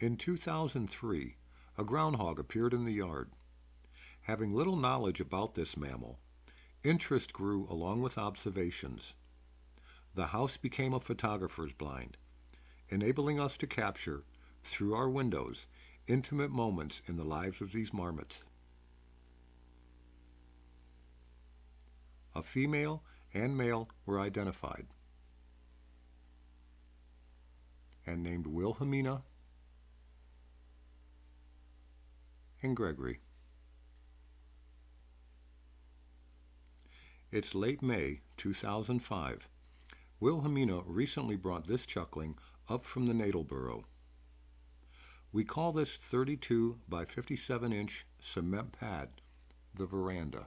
In 2003, a groundhog appeared in the yard. Having little knowledge about this mammal, interest grew along with observations. The house became a photographer's blind, enabling us to capture, through our windows, intimate moments in the lives of these marmots. A female and male were identified and named Wilhelmina and Gregory. It's late May 2005. Wilhelmina recently brought this chuckling up from the natal burrow. We call this 32 by 57 inch cement pad the veranda.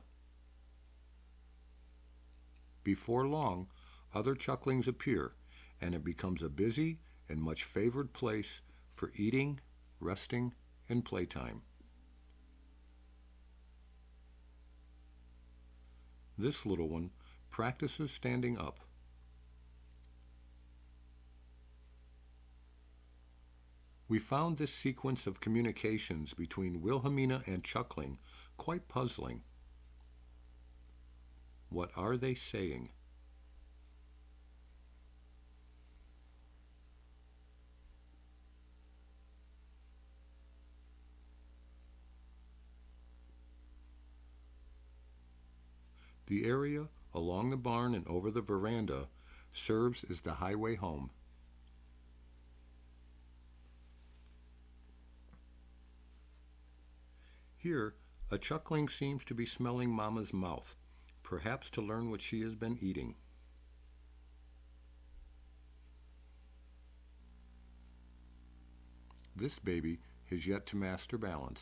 Before long, other chucklings appear, and it becomes a busy and much favored place for eating, resting, and playtime. This little one practices standing up. We found this sequence of communications between Wilhelmina and chuckling quite puzzling. What are they saying? The area along the barn and over the veranda serves as the highway home. Here, a chuckling seems to be smelling Mama's mouth, perhaps to learn what she has been eating. This baby has yet to master balance.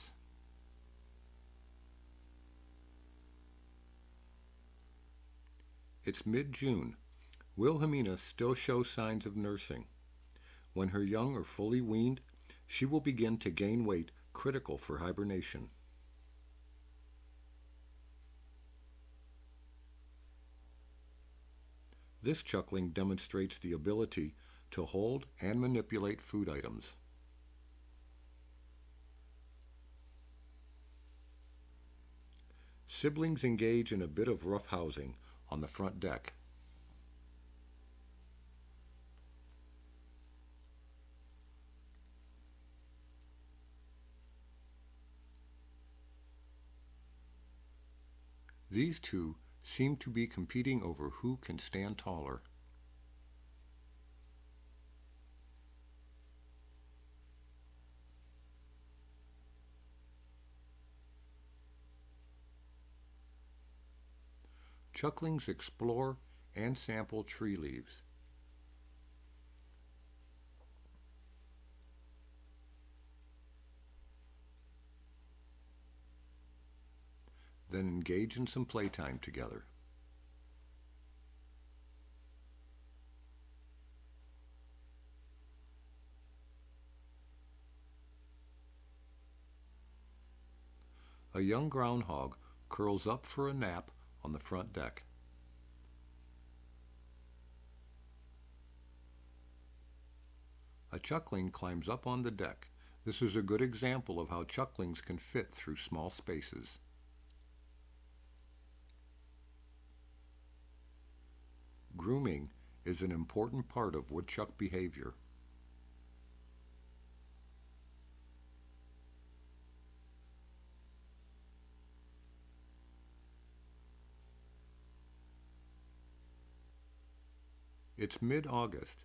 It's mid-June. Wilhelmina still shows signs of nursing. When her young are fully weaned, she will begin to gain weight critical for hibernation. This chuckling demonstrates the ability to hold and manipulate food items. Siblings engage in a bit of roughhousing on the front deck. These two seem to be competing over who can stand taller. Chucklings explore and sample tree leaves. Then engage in some playtime together. A young groundhog curls up for a nap on the front deck. A chuckling climbs up on the deck. This is a good example of how chucklings can fit through small spaces. Grooming is an important part of woodchuck behavior. It's mid-August.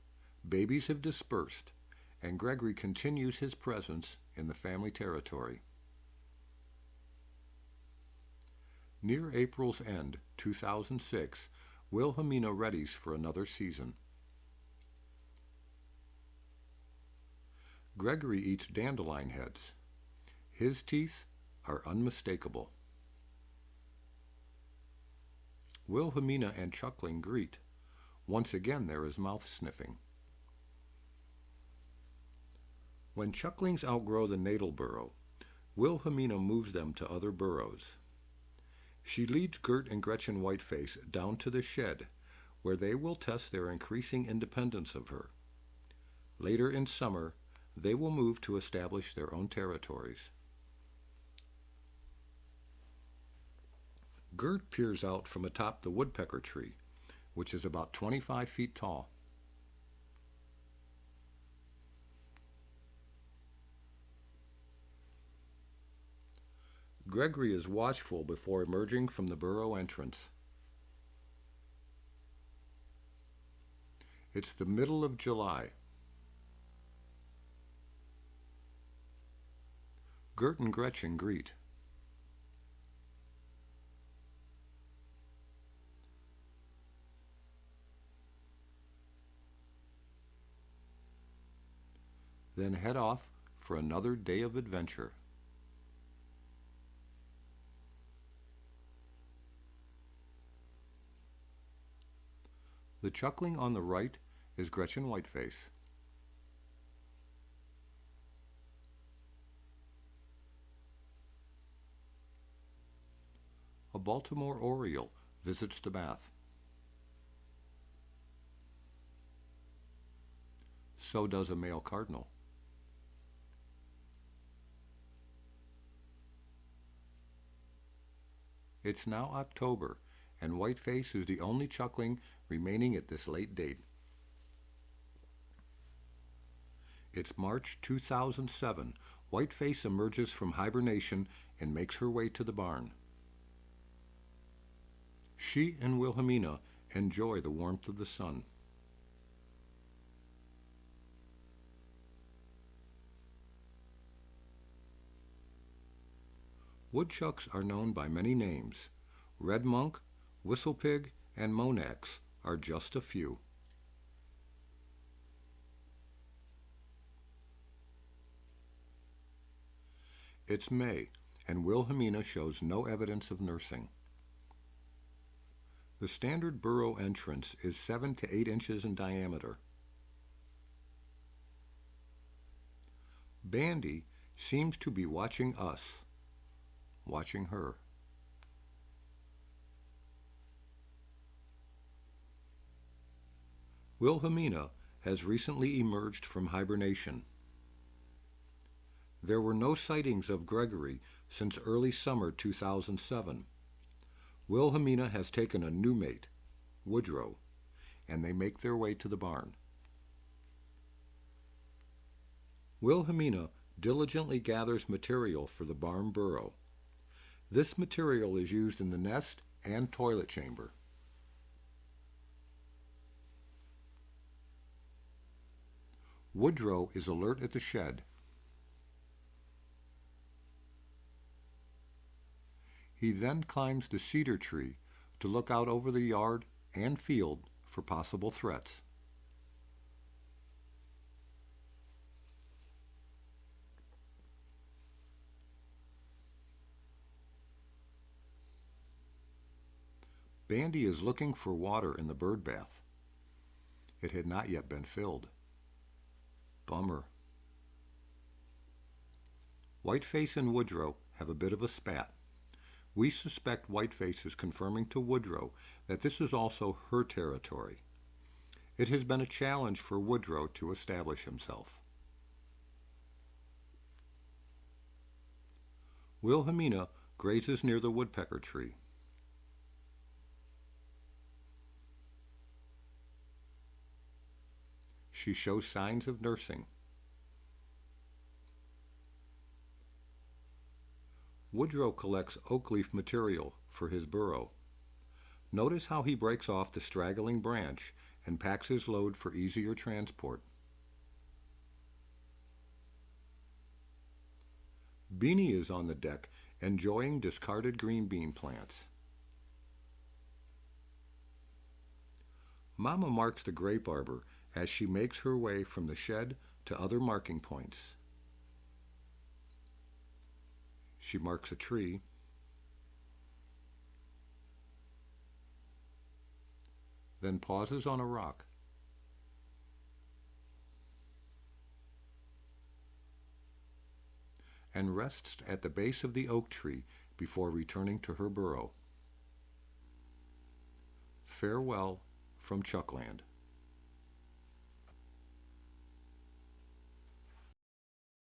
Babies have dispersed, and Gregory continues his presence in the family territory. Near April's end, 2006, Wilhelmina readies for another season. Gregory eats dandelion heads. His teeth are unmistakable. Wilhelmina and chuckling greet. Once again there is mouth sniffing. When chucklings outgrow the natal burrow, Wilhelmina moves them to other burrows. She leads Gert and Gretchen Whiteface down to the shed, where they will test their increasing independence of her. Later in summer, They will move to establish their own territories. Gert peers out from atop the woodpecker tree, which is about 25 feet tall. Gregory is watchful before emerging from the burrow entrance. It's the middle of July. Gert and Gretchen greet. Then head off for another day of adventure. The chuckling on the right is Gretchen Whiteface. A Baltimore oriole visits the bath. So does a male cardinal. It's now October, and Whiteface is the only chuckling remaining at this late date. It's March 2007. Whiteface emerges from hibernation and makes her way to the barn. She and Wilhelmina enjoy the warmth of the sun. Woodchucks are known by many names. Red monk, whistlepig, and monax are just a few. It's May, and Wilhelmina shows no evidence of nursing. The standard burrow entrance is 7 to 8 inches in diameter. Bandy seems to be watching us, watching her. Wilhelmina has recently emerged from hibernation. There were no sightings of Gregory since early summer 2007. Wilhelmina has taken a new mate, Woodrow, and they make their way to the barn. Wilhelmina diligently gathers material for the barn burrow. This material is used in the nest and toilet chamber. Woodrow is alert at the shed. He then climbs the cedar tree to look out over the yard and field for possible threats. Bandy is looking for water in the bird bath. It had not yet been filled. Bummer. Whiteface and Woodrow have a bit of a spat. We suspect Whiteface is confirming to Woodrow that this is also her territory. It has been a challenge for Woodrow to establish himself. Wilhelmina grazes near the woodpecker tree. She shows signs of nursing. Woodrow collects oak leaf material for his burrow. Notice how he breaks off the straggling branch and packs his load for easier transport. Beanie is on the deck, enjoying discarded green bean plants. Mama marks the grape arbor as she makes her way from the shed to other marking points. She marks a tree, then pauses on a rock. And rests at the base of the oak tree before returning to her burrow. Farewell from Chuckland.